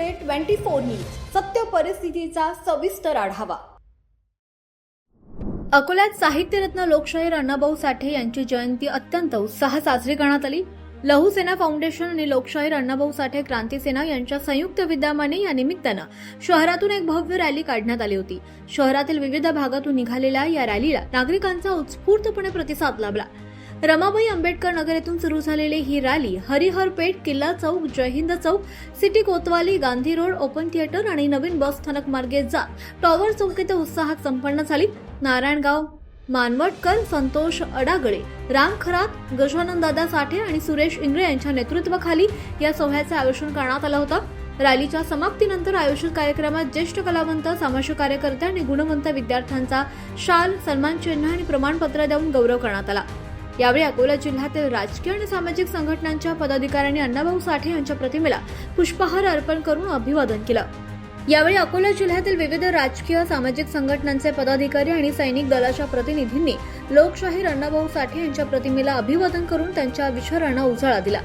Today 24 news सत्य परिस्थितीचा सविस्तर आढावा। अकोल्यात साहित्यरत्न लोकशाहीर अण्णाभाऊ साठे यांची जयंती अत्यंत उत्साहात साजरी करण्यात आली। लहू सेना फाउंडेशन आणि लोकशाहीर अण्णाभाऊ साठे क्रांती सेना यांच्या संयुक्त विद्यमाने या निमित्तानं शहरातून एक भव्य रॅली काढण्यात आली होती। शहरातील विविध भागातून निघालेल्या या रॅलीला नागरिकांचा उत्स्फूर्तपणे प्रतिसाद लाभला। रमाबाई आंबेडकर नगर येथून सुरू झालेली ही रॅली हरिहर पेठ, किल्ला चौक, जय हिंद चौक, सिटी कोतवाली, गांधी रोड, ओपन थिएटर आणि नवीन बस स्थानक मार्गे जात टॉवर चौक येथे उत्साहात संपन्न झाली। नारायणगाव, मानवटकर, संतोष अडागळे, राम खरात, गजानन दादा साठे आणि सुरेश इंगळे यांच्या नेतृत्वाखाली या सोहळ्याचे आयोजन करण्यात आलं होतं। रॅलीच्या समाप्तीनंतर आयोजित कार्यक्रमात ज्येष्ठ कलावंत, सामाजिक कार्यकर्ते आणि गुणवंत विद्यार्थ्यांचा शाल, सन्मान चिन्ह आणि प्रमाणपत्र देऊन गौरव करण्यात आला। यावेळी अकोला जिल्ह्यातील राजकीय आणि सामाजिक संघटनांच्या पदाधिकाऱ्यांनी अण्णाभाऊ साठे यांच्या प्रतिमेला पुष्पहार अर्पण करून अभिवादन केलं। यावेळी अकोला जिल्ह्यातील विविध राजकीय सामाजिक संघटनांचे पदाधिकारी आणि सैनिक दलाच्या प्रतिनिधींनी लोकशाहीर अण्णाभाऊ साठे यांच्या प्रतिमेला अभिवादन करून त्यांच्या विचारांना उजाळा दिला।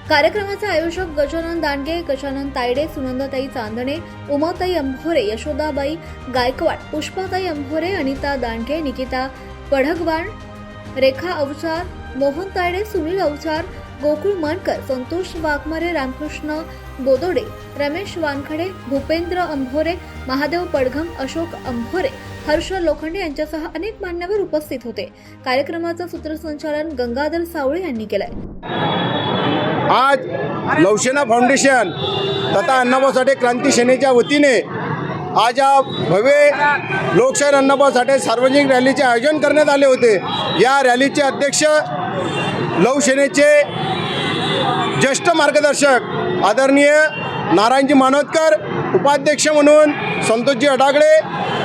कार्यक्रमाचे आयोजक गजानन दांडगे, गजानन तायडे, सुनंदाताई चांदणे, उमाताई अंभोरे, यशोदाबाई गायकवाड, पुष्पाताई अंभोरे, अनिता दांडगे, निकिता पढगवाण, रेखा अवचार, मोहन तायडे, सुनील अवचार, गोकुळ मानकर, संतोष वाघमारे, रामकृष्ण बोदोडे, रमेश वानखडे, भूपेंद्र अंभोरे, महादेव पडघम, अशोक अंभोरे, हर्ष लोखंडे यांच्यासह अनेक मान्यवर उपस्थित होते। कार्यक्रमाचं सूत्रसंचालन गंगाधर सावळे यांनी केलंय। आज लवसेना फाउंडेशन तथा अण्णाभाऊ साठे क्रांती सेनेच्या वतीने आज या भव्य लोकशाहीर अण्णाभाऊ साठे सार्वजनिक रॅलीचे आयोजन करण्यात आले होते। या रॅलीचे अध्यक्ष लवसेनेचे ज्येष्ठ मार्गदर्शक आदरणीय नारायणजी मानवटकर, उपाध्यक्ष म्हणून संतोषजी अडागळे,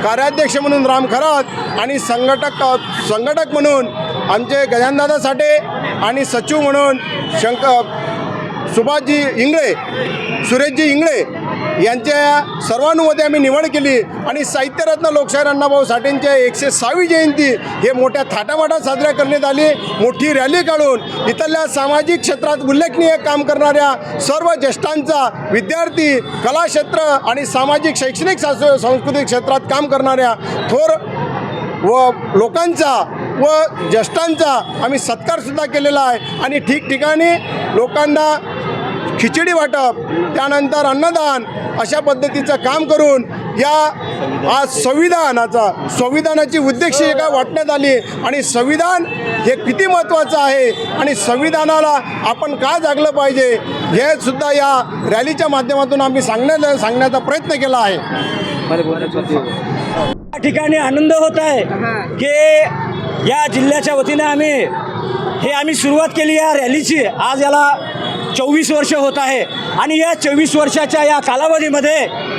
कार्याध्यक्ष म्हणून राम खरात आणि संघटक म्हणून आमचे गजाननदादा साठे आणि सचिव म्हणून सुभाषजी इंगळे, सुरेशजी इंगळे यांच्या सर्वानुमते आम्ही निवड केली आणि साहित्यरत्न लोकशाहीर अण्णाभाऊ साठेंच्या 106वी जयंती हे मोठ्या थाटामाटात साजऱ्या करण्यात आली। मोठी रॅली काढून इथल्या सामाजिक क्षेत्रात उल्लेखनीय काम करणाऱ्या सर्व ज्येष्ठांचा, विद्यार्थी, कला क्षेत्र आणि सामाजिक, शैक्षणिक, सांस्कृतिक क्षेत्रात काम करणाऱ्या थोर व लोकांचा व ज्येष्ठांचा आम्ही सत्कारसुद्धा केलेला आहे आणि ठिकठिकाणी लोकांना खिचडी वाटप, त्यानंतर अन्नदान अशा पद्धतीचं काम करून या आज संविधानाची उद्देशिका वाटण्यात आली आणि संविधान हे किती महत्त्वाचं आहे आणि संविधानाला आपण का जागलं पाहिजे हे सुद्धा या रॅलीच्या माध्यमातून आम्ही सांगण्याचा प्रयत्न केला आहे। या ठिकाणी आनंद होत आहे की या जिल्ह्याच्या वतीने आम्ही सुरुवात केली या रॅलीची। आज याला 24 वर्ष होत आहे आणि या 24 वर्षाच्या या कालावधीमध्ये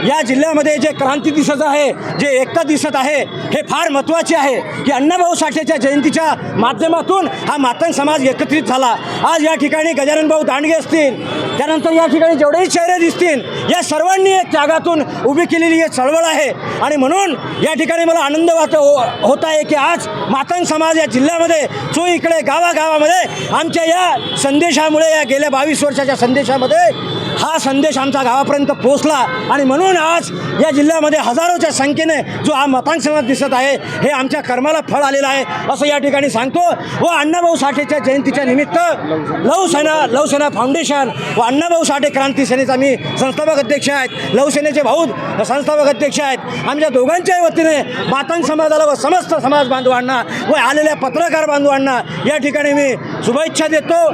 या जिल्ह्यामध्ये जे क्रांती दिसत आहे, जे एकता दिसत आहे, हे फार महत्त्वाचे आहे की अण्णाभाऊ साठेच्या जयंतीच्या माध्यमातून हा मातंग समाज एकत्रित झाला। आज या ठिकाणी गजानन भाऊ दांडगे असतील, त्यानंतर या ठिकाणी जेवढेही चेहरे दिसतील, या सर्वांनी एक त्यागातून उभी केलेली एक चळवळ आहे आणि म्हणून या ठिकाणी मला आनंद होत आहे की आज मातंग समाज या जिल्ह्यामध्ये जो इकडे गावागावामध्ये आमच्या या संदेशामुळे, या गेल्या 22 वर्षाच्या संदेशामध्ये हा संदेश आमच्या गावापर्यंत पोहोचला आणि म्हणून आज या जिल्ह्यामध्ये हजारोच्या संख्येने जो हा मातंग समाज दिसत आहे हे आमच्या कर्माला फळ आलेलं आहे असं या ठिकाणी सांगतो। व अण्णाभाऊ साठेच्या जयंतीच्या निमित्त लवसेना फाउंडेशन व अण्णाभाऊ साठे क्रांती सेनेचा मी संस्थापक अध्यक्ष आहेत, लवसेनेचे भाऊ संस्थापक अध्यक्ष आहेत। आमच्या दोघांच्याही वतीने मातंग समाजाला व समस्त समाज बांधवांना व आलेल्या पत्रकार बांधवांना या ठिकाणी मी शुभेच्छा देतो,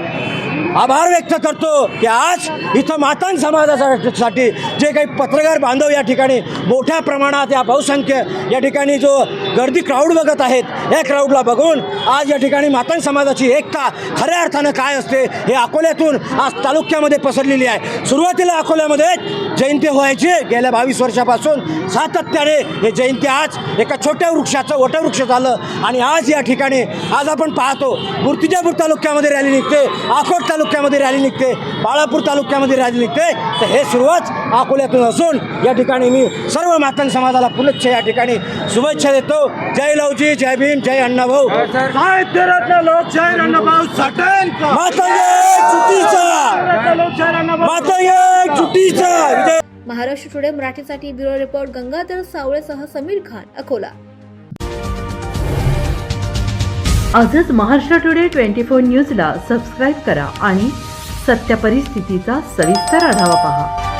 आभार व्यक्त करतो की आज इथं मातंग समाजासाठी जे काही पत्रकार बांधव या ठिकाणी मोठ्या प्रमाणात या बहुसंख्य या ठिकाणी जो गर्दी क्राऊड बघत आहेत, या क्राऊडला बघून आज या ठिकाणी मातंग समाजाची एकता खऱ्या अर्थानं काय असते हे अकोल्यातून आज तालुक्यामध्ये पसरलेली आहे। सुरुवातीला अकोल्यामध्ये जयंती व्हायची गेल्या 22 वर्षापासून सातत्याने हे जयंती आज एका छोट्या वृक्षाचं वटवृक्ष झालं आणि आज या ठिकाणी आज आपण पाहतो मूर्तिजापूर तालुक्यामध्ये रॅली निघते, अकोट तालुक्यामध्ये रॅली निघते, बाळापूर तालुक्यामध्ये रॅली निघते। तर हे सुरुवात अकोल्यातून असून या ठिकाणी मी सर्व मातंग समाजाला पुनश्च या ठिकाणी शुभेच्छा देतो। जय लवजी, जय भीम, जय अण्णाभाऊ साहित्यरत्न लोकशाहीर अण्णाभाऊ साठे मातंग एक चुटीचा महाराष्ट्र टुडे मराठीसाठी ब्युरो रिपोर्ट गंगाधर सावळेसह समीर खान, अकोला. आजच महाराष्ट्र टुडे 24 न्यूजला सबस्क्राईब करा आणि सत्य परिस्थितीचा सविस्तर आढावा पहा.